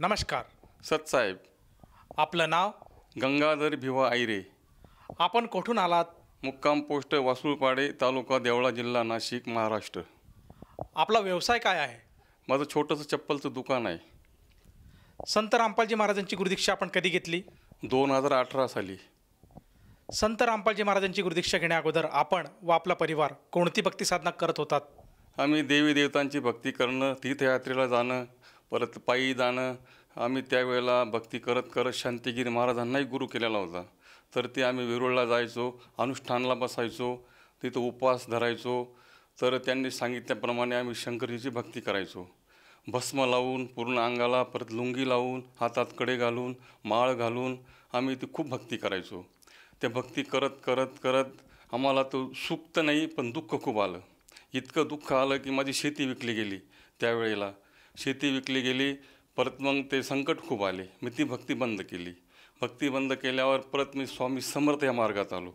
नमस्कार. सतसाहेब आपलं नाव? गंगाधर भिवा आयरे. आपण कुठून आलात? मुक्काम पोस्ट वासुळपाडे, तालुका देवळा, जिल्हा नाशिक, महाराष्ट्र. आपला व्यवसाय काय आहे? माझं छोटंसं चप्पलचं दुकान आहे. संत रामपालजी महाराजांची गुरुदीक्षा आपण कधी घेतली? 2018 साली. संत रामपालजी महाराजांची गुरुदीक्षा घेण्या अगोदर आपण व आपला परिवार कोणती भक्ती साधना करत होतात? आम्ही देवी देवतांची भक्ती करणं, तीर्थयात्रेला जाणं, परत पायी जाणं. आम्ही त्यावेळेला भक्ती करत करत शांतिगिरी महाराजांनाही गुरु केलेला होता. तर ते आम्ही वेरूळला जायचो, अनुष्ठानला बसायचो, तिथं उपवास धरायचो. तर त्यांनी सांगितल्याप्रमाणे आम्ही शंकरजीची भक्ती करायचो. भस्म लावून पूर्ण अंगाला, परत लुंगी लावून, हातात कडे घालून, माळ घालून आम्ही ती खूप भक्ती करायचो. त्या भक्ती करत करत करत आम्हाला तो सुख तर नाही पण दुःख खूप आलं. इतकं दुःख आलं की माझी शेती विकली गेली. त्यावेळेला शेती विकली गेली. परत मग ते संकट खूप आले. मी ती भक्ती बंद केली. भक्ती बंद केल्यावर परत मी स्वामी समर्थ या मार्गात आलो.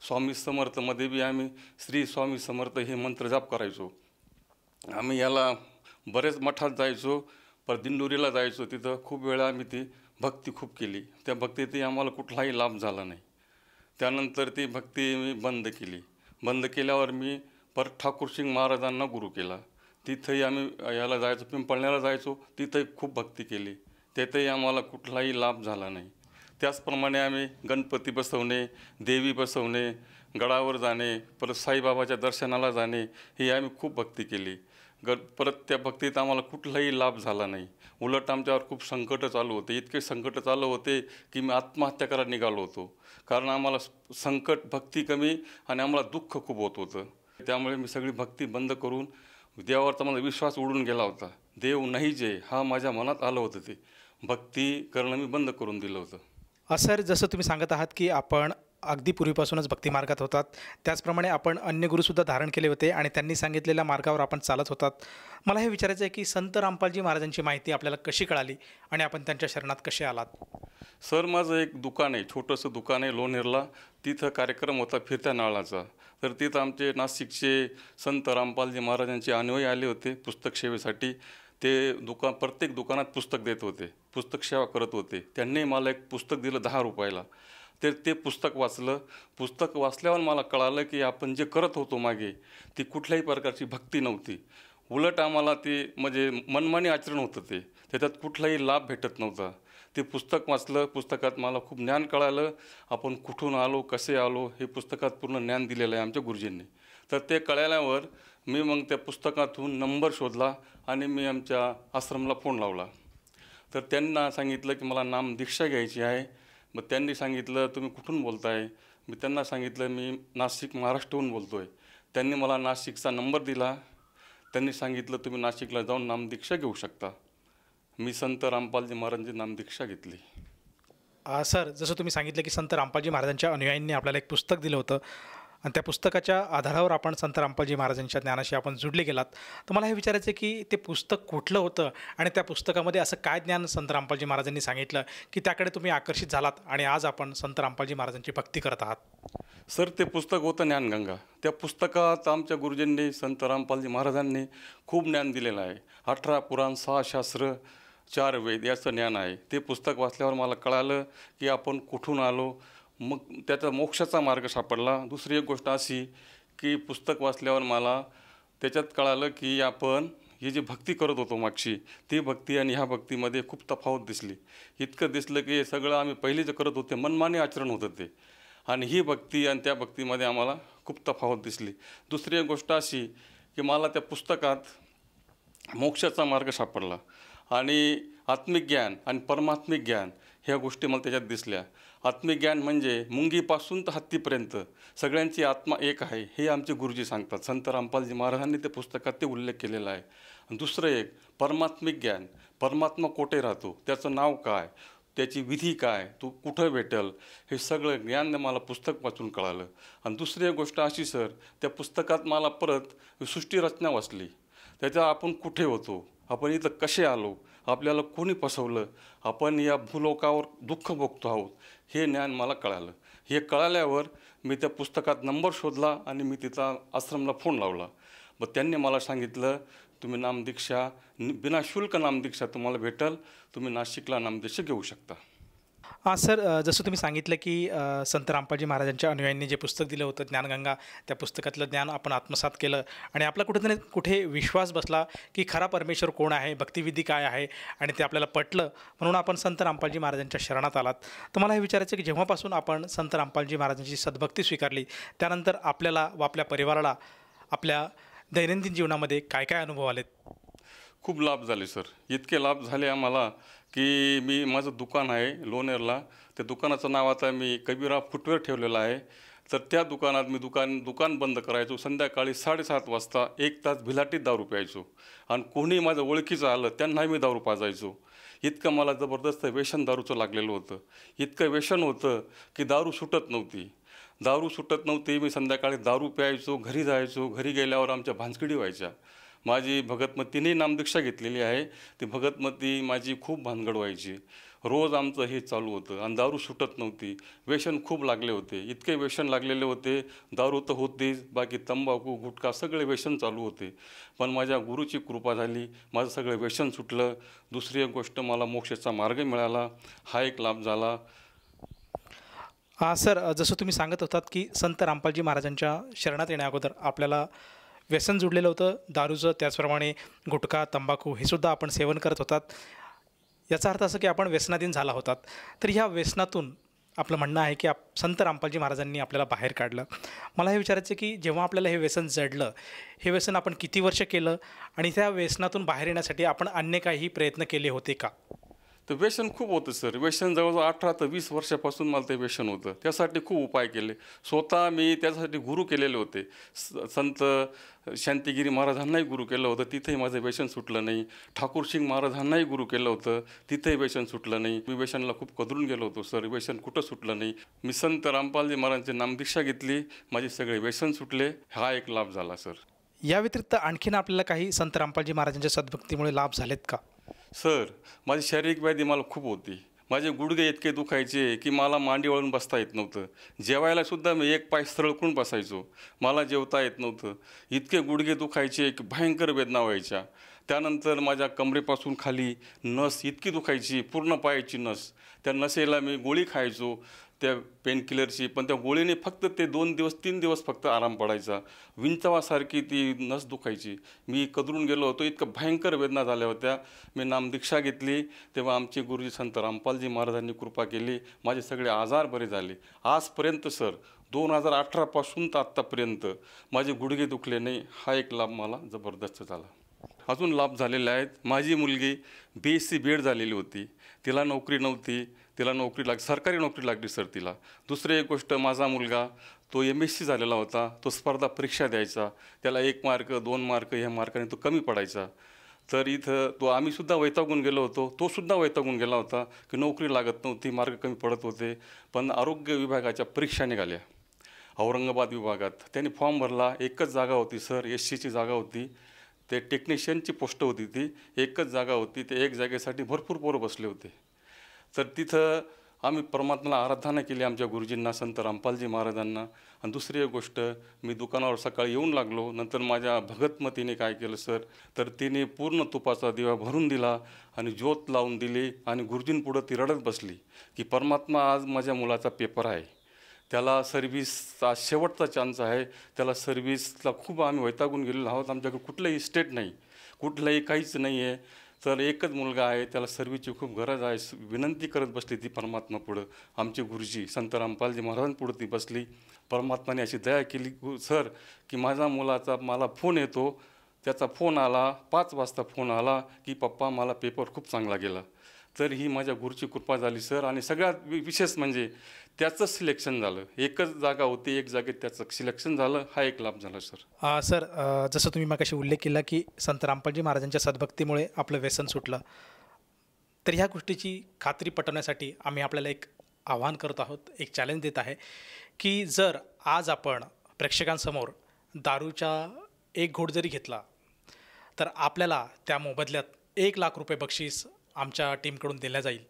स्वामी समर्थमध्ये बी आम्ही श्री स्वामी समर्थ हे मंत्र जाप करायचो. आम्ही याला बरेच मठात जायचो, परत दिंडोरीला जायचो. तिथं खूप वेळा आम्ही ती भक्ती खूप केली. त्या भक्तीतही आम्हाला कुठलाही लाभ झाला नाही. त्यानंतर ती भक्ती मी बंद केली. बंद केल्यावर मी परत ठाकूरसिंग महाराजांना गुरु केला. तिथंही आम्ही याला जायचो, पिंपळण्याला जायचो. तिथंही खूप भक्ती केली. तिथंही आम्हाला कुठलाही लाभ झाला नाही. त्याचप्रमाणे आम्ही गणपती बसवणे, देवी बसवणे, गडावर जाणे, परत साईबाबाच्या दर्शनाला जाणे, ही आम्ही खूप भक्ती केली. परत त्या भक्तीत आम्हाला कुठलाही लाभ झाला नाही. उलट आमच्यावर खूप संकट चालू होते. इतके संकट चालू होते की मी आत्महत्या करायला निघालो होतो. कारण आम्हाला संकट, भक्ती कमी आणि आम्हाला दुःख खूप होत होतं. त्यामुळे मी सगळी भक्ती बंद करून, देवावरचा माझा विश्वास उडून गेला होता. देव नाही जे हा माझ्या मनात आलं होतं. ते भक्ती करणं मी बंद करून दिलं होतं. सर, जसं तुम्ही सांगत आहात की आपण अगदी पूर्वीपासूनच भक्ती मार्गात होतात, त्याचप्रमाणे आपण अन्य गुरुसुद्धा धारण केले होते आणि त्यांनी सांगितलेल्या मार्गावर आपण चालत होतात. मला हे विचारायचं आहे की संत रामपालजी महाराजांची माहिती आपल्याला कशी कळाली आणि आपण त्यांच्या शरणात कसे आलात? सर, माझं एक दुकान आहे, छोटंसं दुकान आहे लोणेरला. तिथं कार्यक्रम होता फिरत्या नारळाचा. तर तिथं आमचे नाशिकचे संत रामपालजी महाराजांचे अनुयायी आले होते पुस्तक सेवेसाठी. ते प्रत्येक दुकानात पुस्तक देत होते, पुस्तक सेवा करत होते. त्यांनी मला एक पुस्तक दिलं 10 रुपयाला. तर ते पुस्तक वाचलं. पुस्तक वाचल्यावर मला कळालं की आपण जे करत होतो मागे ती कुठल्याही प्रकारची भक्ती नव्हती. उलट आम्हाला ते म्हणजे मनमानी आचरण होतं. ते त्याच्यात कुठलाही लाभ भेटत नव्हता. ते पुस्तक वाचलं. पुस्तकात मला खूप ज्ञान कळालं. आपण कुठून आलो, कसे आलो, हे पुस्तकात पूर्ण ज्ञान दिलेलं आहे आमच्या गुरुजींनी. तर ते कळल्यावर मी मग त्या पुस्तकातून नंबर शोधला आणि मी आमच्या आश्रमला फोन लावला. तर त्यांना सांगितलं की मला नामदीक्षा घ्यायची आहे. मग त्यांनी सांगितलं तुम्ही कुठून बोलताय? मी त्यांना सांगितलं मी नाशिक, महाराष्ट्राहून बोलतो आहे. त्यांनी मला नाशिकचा नंबर दिला. त्यांनी सांगितलं तुम्ही नाशिकला जाऊन नामदीक्षा घेऊ शकता. मी संत रामपालजी महाराजांची नामदीक्षा घेतली. सर, जसं तुम्ही सांगितलं की संत रामपालजी महाराजांच्या अनुयायींनी आपल्याला एक पुस्तक दिलं होतं आणि त्या पुस्तकाच्या आधारावर आपण संत रामपालजी महाराजांच्या ज्ञानाशी आपण जुडले गेलात. तर मला हे विचारायचं आहे की ते पुस्तक कुठलं होतं आणि त्या पुस्तकामध्ये असं काय ज्ञान संत रामपालजी महाराजांनी सांगितलं की त्याकडे तुम्ही आकर्षित झालात आणि आज आपण संत रामपालजी महाराजांची भक्ती करत आहात? सर, ते पुस्तक होतं ज्ञानगंगा. त्या पुस्तकात आमच्या गुरुजींनी, संत रामपालजी महाराजांनी खूप ज्ञान दिलेलं आहे. 18 पुराण, 6 शास्त्र, 4 वेद याचं ज्ञान आहे. ते पुस्तक वाचल्यावर मला कळालं की आपण कुठून आलो. मग त्याचा मोक्षाचा मार्ग सापडला. दुसरी एक गोष्ट अशी की पुस्तक वाचल्यावर मला त्याच्यात कळालं की आपण ही जी भक्ती करत होतो मागची, ती भक्ती आणि ह्या भक्तीमध्ये खूप तफावत दिसली. इतकं दिसलं की हे सगळं आम्ही पहिले जे करत होते मनमानी आचरण होतं ते, आणि ही भक्ती आणि त्या भक्तीमध्ये आम्हाला खूप तफावत दिसली. दुसरी एक गोष्ट अशी की मला त्या पुस्तकात मोक्षाचा मार्ग सापडला आणि आत्मिक ज्ञान आणि परमात्मिक ज्ञान ह्या गोष्टी मला त्याच्यात दिसल्या. आत्मिक ज्ञान म्हणजे मुंगीपासून तर हत्तीपर्यंत सगळ्यांची आत्मा एक आहे, हे आमचे गुरुजी सांगतात. संत रामपालजी महाराजांनी त्या पुस्तकात ते उल्लेख केलेला आहे. दुसरं एक परमात्मिक ज्ञान, परमात्मा कोठे राहतो, त्याचं नाव काय, त्याची विधी काय, तो कुठं भेटेल, हे सगळं ज्ञान मला पुस्तक वाचून कळालं. आणि दुसरी एक गोष्ट अशी सर, त्या पुस्तकात मला परत सृष्टीरचना वाचली. त्याच्या आपण कुठे होतो, आपण इथं कसे आलो, आपल्याला कोणी फसवलं, आपण या भूलोकावर दुःख भोगतो आहोत, हे ज्ञान मला कळालं. हे कळाल्यावर मी त्या पुस्तकात नंबर शोधला आणि मी तिथं आश्रमला फोन लावला. मग त्यांनी मला सांगितलं तुम्ही नामदीक्षा बिना शुल्क नामदीक्षा तुम्हाला भेटेल. तुम्ही नाशिकला नामदीक्षा घेऊ शकता. हां सर, जसं तुम्ही सांगितलं की संत रामपालजी महाराजांच्या अनुयायांनी जे पुस्तक दिलं होतं ज्ञानगंगा, त्या पुस्तकातलं ज्ञान आपण आत्मसात केलं आणि आपला कुठे कुठे विश्वास बसला की खरा परमेश्वर कोण आहे, भक्तिविधी काय आहे आणि ते आपल्याला पटलं, म्हणून आपण संत रामपालजी महाराजांच्या शरणात आलात. तर मला हे विचारायचं की जेव्हापासून आपण संत रामपालजी महाराजांची सद्भक्ती स्वीकारली, त्यानंतर आपल्याला व आपल्या परिवाराला आपल्या दैनंदिन जीवनामध्ये काय काय अनुभव आलेत? खूप लाभ झाले सर. इतके लाभ झाले आम्हाला की मी माझं दुकान आहे लोणेरला. त्या दुकानाचं नाव आता मी कबीरा फुटवेअर ठेवलेलं आहे. तर त्या दुकानात मी दुकान बंद करायचो. संध्याकाळी 7:30 वाजता 1 तास भिलाटीत दारू प्यायचो आणि कोणी माझं ओळखीचं आलं त्यांनाही मी दारू पाजायचो. इतकं मला जबरदस्त व्यसन दारूचं लागलेलं होतं. इतकं व्यसन होतं की दारू सुटत नव्हती. मी संध्याकाळी दारू प्यायचो, घरी जायचो. घरी गेल्यावर आमच्या भानगडी व्हायच्या. माझी भगतमतीने नामदीक्षा घेतलेली आहे. ती भगतमती माझी खूप भानगड व्हायची. रोज आमचं हे चालू होतं आणि दारू सुटत नव्हती. व्यसन खूप लागले होते. इतके व्यसन लागलेले होते. दारू तर होतीच, बाकी तंबाखू गुटखा सगळे व्यसन चालू होते. पण माझ्या गुरुची कृपा झाली, माझं सगळं व्यसन सुटलं. दुसरी एक गोष्ट, मला मोक्षाचा मार्ग मिळाला. हा एक लाभ झाला. हां सर, जसं तुम्ही सांगत होतात की संत रामपालजी महाराजांच्या शरणात येण्याअगोदर आपल्याला व्यसन जुडलेलं होतं दारूचं, त्याचप्रमाणे गुटखा, तंबाखू हे सुद्धा आपण सेवन करत होतात. याचा अर्थ असं की आपण व्यसनाधीन झाला होतात. तर ह्या व्यसनातून आपलं म्हणणं आहे की संत रामपालजी महाराजांनी आपल्याला बाहेर काढलं. मला हे विचारायचं की जेव्हा आपल्याला हे व्यसन जडलं, हे व्यसन आपण किती वर्ष केलं आणि त्या व्यसनातून बाहेर येण्यासाठी आपण अन्य काही प्रयत्न केले होते का? तर व्यसन खूप होतं सर. व्यसन जवळजवळ 18 ते 20 वर्षापासून मला ते व्यसन होतं. त्यासाठी खूप उपाय केले. स्वतः मी त्यासाठी गुरु केलेले होते. संत शांतिगिरी महाराजांनाही गुरु केलं होतं, तिथेही माझं व्यसन सुटलं नाही. ठाकूरसिंग महाराजांनाही गुरु केलं होतं, तिथेही व्यसन सुटलं नाही. मी व्यसनला खूप कदरून गेलो होतो सर. व्यसन कुठं सुटलं नाही. मी संत रामपालजी महाराजांची नामदीक्षा घेतली, माझे सगळे व्यसन सुटले. हा एक लाभ झाला सर. या व्यतिरिक्त आणखीन आपल्याला काही संत रामपालजी महाराजांच्या सद्भक्तीमुळे लाभ झालेत का? सर, माझी शारीरिक व्याधी मला खूप होती. माझे गुडघे इतके दुखायचे की मला मांडी वळून बसता येत नव्हतं. जेवायलासुद्धा मी एक पाय सरळ करून बसायचो. मला जेवता येत नव्हतं. इतके गुडघे दुखायचे की भयंकर वेदना व्हायच्या. त्यानंतर माझ्या कमरेपासून खाली नस इतकी दुखायची, पूर्ण पायाची नस. त्या नसेला मी गोळी खायचो, त्या पेनकिलरची. पण त्या गोळीने फक्त ते 2 दिवस 3 दिवस फक्त आराम पडायचा. विंचवासारखी ती नस दुखायची. मी कदरून गेलो होतो. इतकं भयंकर वेदना झाल्या होत्या. मी नामदीक्षा घेतली तेव्हा आमचे गुरुजी संत रामपालजी महाराजांनी कृपा केली. माझे सगळे आजार बरे झाले. आजपर्यंत सर 2018 पासून तर आत्तापर्यंत माझे गुडघे दुखले नाही. हा एक लाभ मला जबरदस्त झाला. अजून लाभ झालेले आहेत. माझी मुलगी BSc B.Ed झालेली होती. तिला नोकरी नव्हती. तिला सरकारी नोकरी लागली सर तिला. दुसरी एक गोष्ट, माझा मुलगा तो MSc झालेला होता. तो स्पर्धा परीक्षा द्यायचा. त्याला 1 मार्क 2 मार्क ह्या मार्काने तो कमी पडायचा. तर इथं आम्हीसुद्धा वैतागून गेलो होतो. तोसुद्धा वैतागून गेला होता की नोकरी लागत नव्हती, मार्क कमी पडत होते. पण आरोग्य विभागाच्या परीक्षा निघाल्या औरंगाबाद विभागात. त्यांनी फॉर्म भरला. एकच जागा होती सर, SCची जागा होती. ते टेक्निशियनची पोस्ट होती. ती एकच जागा होती. ते एक जागेसाठी भरपूर पोरं बसले होते. तर तिथं आम्ही परमात्म्याला आराधना केली, आमच्या गुरुजींना संत रामपालजी महाराजांना. आणि दुसरी एक गोष्ट, मी दुकानावर सकाळी येऊन लागलो. नंतर माझ्या भगतमतीने काय केलं सर, तर तिने पूर्ण तुपाचा दिवा भरून दिला आणि ज्योत लावून दिली आणि गुरुजींपुढं ती रडत बसली की परमात्मा, आज माझ्या मुलाचा पेपर आहे, त्याला सर्व्हिसचा शेवटचा चान्स आहे. त्याला सर्व्हिसला खूप आम्ही वैतागून गेलेलो आहोत. आमच्याकडे कुठलंही स्टेट नाही, कुठलंही काहीच नाही आहे. तर एकच मुलगा आहे, त्याला सर्व्हिसची खूप गरज आहे. विनंती करत बसली ती परमात्मा पुढं. आमचे गुरुजी संत रामपालजी महाराजांपुढं ती बसली. परमात्माने अशी दया केली सर की माझ्या मुलाचा मला फोन येतो. त्याचा फोन आला 5 वाजता फोन आला की पप्पा मला पेपर खूप चांगला गेला. तर ही माझ्या गुरुची कृपा झाली सर. आणि सगळ्यात विशेष म्हणजे त्याचं सिलेक्शन झालं. एकच जागा होती, एक जागेत त्याचं सिलेक्शन झालं. हा एक लाभ झाला सर. सर, जसं तुम्ही मगाशी उल्लेख केला की संत रामपालजी महाराजांच्या सद्भक्तीमुळे आपलं व्यसन सुटलं, तर ह्या गोष्टीची खात्री पटवण्यासाठी आम्ही आपल्याला एक आव्हान करत आहोत, एक चॅलेंज देत आहे की जर आज आपण प्रेक्षकांसमोर दारूचा 1 घोट जरी घेतला तर आपल्याला त्या मोबदल्यात 1 लाख रुपये बक्षीस आमच्या टीमकडून दिल्या जाईल.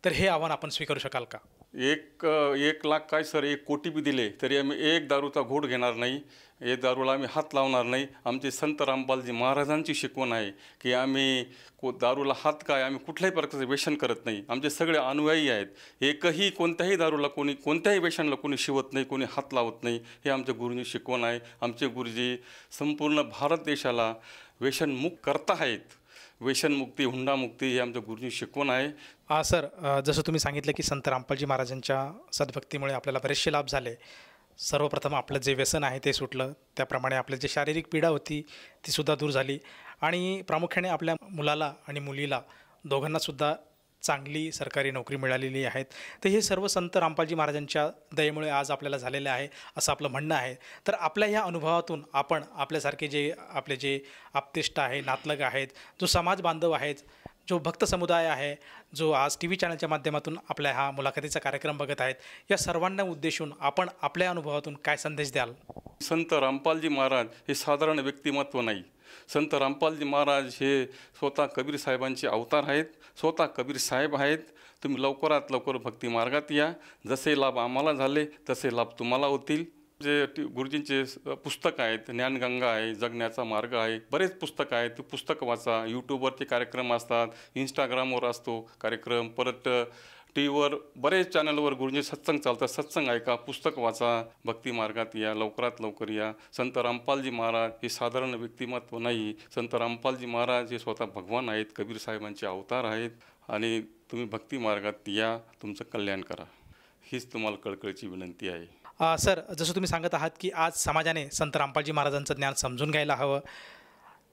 तर हे आव्हान आपण स्वीकारू शकाल का? एक लाख काय सर, 1 कोटी बी दिले तरी आम्ही एक दारूचा घोट घेणार नाही, एक दारूला आम्ही हात लावणार नाही. आमचे संत रामपालजी महाराजांची शिकवण आहे की आम्ही दारूला हात काय, आम्ही कुठल्याही प्रकारचं व्यसन करत नाही. आमचे सगळे अनुयायी आहेत. एकही कोणत्याही दारूला कोणी, कोणत्याही व्यसनाला कोणी शिवत नाही, कोणी हात लावत नाही. हे आमच्या गुरुजी शिकवण आहे. आमचे गुरुजी संपूर्ण भारत देशाला व्यसनमुक्त करता आहेत. व्यसनमुक्ती, हुंडामुक्ती हे आमच्या गुरुजी शिकवण आहे. सर, जसं तुम्ही सांगितलं की संत रामपालजी महाराजांच्या सद्भक्तीमुळे आपल्याला बरेचसे लाभ झाले. सर्वप्रथम आपलं जे व्यसन आहे ते सुटलं, त्याप्रमाणे आपली जी शारीरिक पीडा होती तीसुद्धा दूर झाली आणि प्रामुख्याने आपल्या मुलाला आणि मुलीला दोघांनासुद्धा चांगली सरकारी नोकरी मिळालेली आहेत. तर हे सर्व संत रामपालजी महाराजांच्या दयेमुळे आज आपल्याला झालेलं आहे असं आपलं म्हणणं आहे. तर आपल्या ह्या अनुभवातून आपण आपल्यासारखे आपले जे आप्तेष्ट आहे, नातलग आहेत, जो समाज बांधव आहेत, जो भक्त समुदाय आहे, जो आज TV चॅनलच्या माध्यमातून आपल्या हा मुलाखतीचा कार्यक्रम बघत आहेत, या सर्वांना उद्देशून आपण आपल्या अनुभवातून काय संदेश द्याल? संत रामपालजी महाराज हे साधारण व्यक्तिमत्व नाही. संत रामपालजी महाराज हे स्वतः कबीर साहेबांचे अवतार आहेत, स्वतः कबीर साहेब आहेत. तुम्ही लवकरात लवकर भक्ती मार्गात या. जसे लाभ आम्हाला झाले तसे लाभ तुम्हाला होतील. जे गुरुजींचे पुस्तक आहेत, ज्ञानगंगा आहे, जगण्याचा मार्ग आहे, बरेच पुस्तकं आहेत. ते पुस्तक वाचा. यूट्यूबवरती कार्यक्रम असतात, इंस्टाग्रामवर असतो कार्यक्रम, परत TV वर बरेच चॅनलवर गुरुजी सत्संग चालतात, सत्संग ऐका, पुस्तक वाचा, भक्ती मार्गात या, लवकरात लवकर या. संत रामपालजी महाराज हे साधारण व्यक्तिमत्व नाही. संत रामपालजी महाराज हे स्वतः भगवान आहेत, कबीर साहेबांचे अवतार आहेत. आणि तुम्ही भक्ती मार्गात या, तुमचं कल्याण करा, हीच तुम्हाला कळकळीची विनंती आहे. सर, जसं तुम्ही सांगत आहात की आज समाजाने संत रामपालजी महाराजांचं ज्ञान समजून घ्यायला हवं.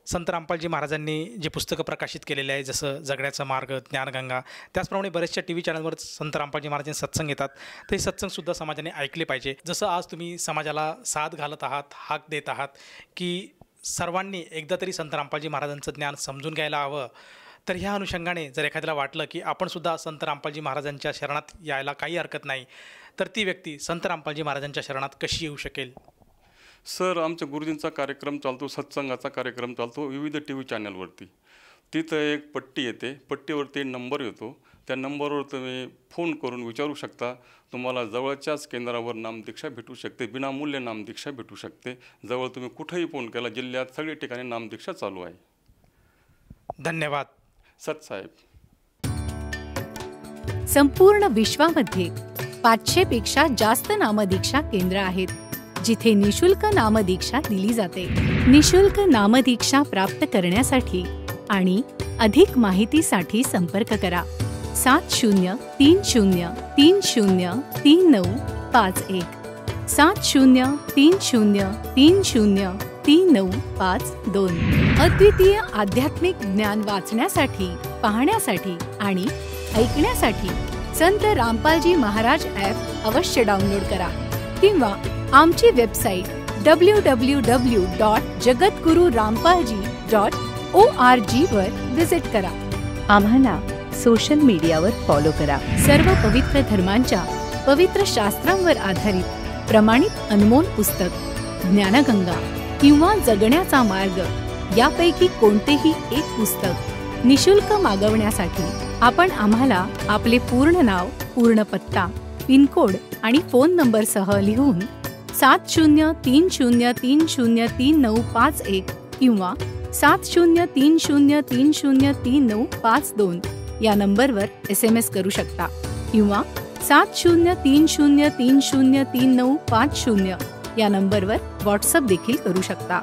संत रामपालजी महाराजांनी जे पुस्तकं प्रकाशित केलेले आहे, जसं जगण्याचा मार्ग, ज्ञानगंगा, त्याचप्रमाणे बरेचशा TV चॅनलवर संत रामपालजी महाराजांचे सत्संग येतात. ते सत्संगसुद्धा समाजाने ऐकले पाहिजे. जसं आज तुम्ही समाजाला साथ घालत आहात, हाक देत आहात की सर्वांनी एकदा तरी संत रामपालजी महाराजांचं ज्ञान समजून घ्यायला हवं, तर ह्या अनुषंगाने जर एखाद्याला वाटलं की आपणसुद्धा संत रामपालजी महाराजांच्या शरणात यायला काही हरकत नाही, तर ती व्यक्ती संत रामपालजी महाराजांच्या शरणात कशी येऊ शकेल? सर, आमच्या गुरुजींचा कार्यक्रम चालतो, सत्संगाचा कार्यक्रम चालतो विविध TV चॅनलवरती. तिथं एक पट्टी येते, पट्टीवरती नंबर येतो. त्या नंबरवर तुम्ही फोन करून विचारू शकता. तुम्हाला जवळच्याच केंद्रावर नामदीक्षा भेटू शकते, विनामूल्य नामदीक्षा भेटू शकते. जवळ तुम्ही कुठेही फोन केला, जिल्ह्यात सगळ्या ठिकाणी नामदीक्षा चालू आहे. धन्यवाद. सतसाहेब. संपूर्ण विश्वामध्ये 500 पेक्षा जास्त नामदीक्षा केंद्र आहेत, जिथे निशुल्क नामदीक्षा दिली जाते. निशुल्क नामदीक्षा प्राप्त करण्यासाठी आणि अधिक माहितीसाठी संपर्क करा 7030303951 7030303952. अद्वितीय आध्यात्मिक ज्ञान वाचण्यासाठी, पाहण्यासाठी आणि ऐकण्यासाठी संत रामपालजी महाराज ॲप अवश्य डाउनलोड करा किंवा आमची वेबसाईट www.jagatgururampalji.org वर विजिट करा. आम्हाला सोशल मीडियावर फॉलो करा. सर्व पवित्र धर्मांच्या पवित्र शास्त्रांवर आधारित प्रमाणित अनमोल पुस्तक ज्ञानगंगा किंवा जगण्याचा मार्ग यापैकी कोणतेही एक पुस्तक निशुल्क मागवण्यासाठी आपण आम्हाला आपले पूर्ण नाव, पूर्ण पत्ता, पिनकोड आणि फोन नंबरसह लिहून 7030303951 किंवा 7030303952 या नंबरवर SMS करू शकता किंवा 7030303950 या नंबरवर व्हॉट्सअप देखील करू शकता.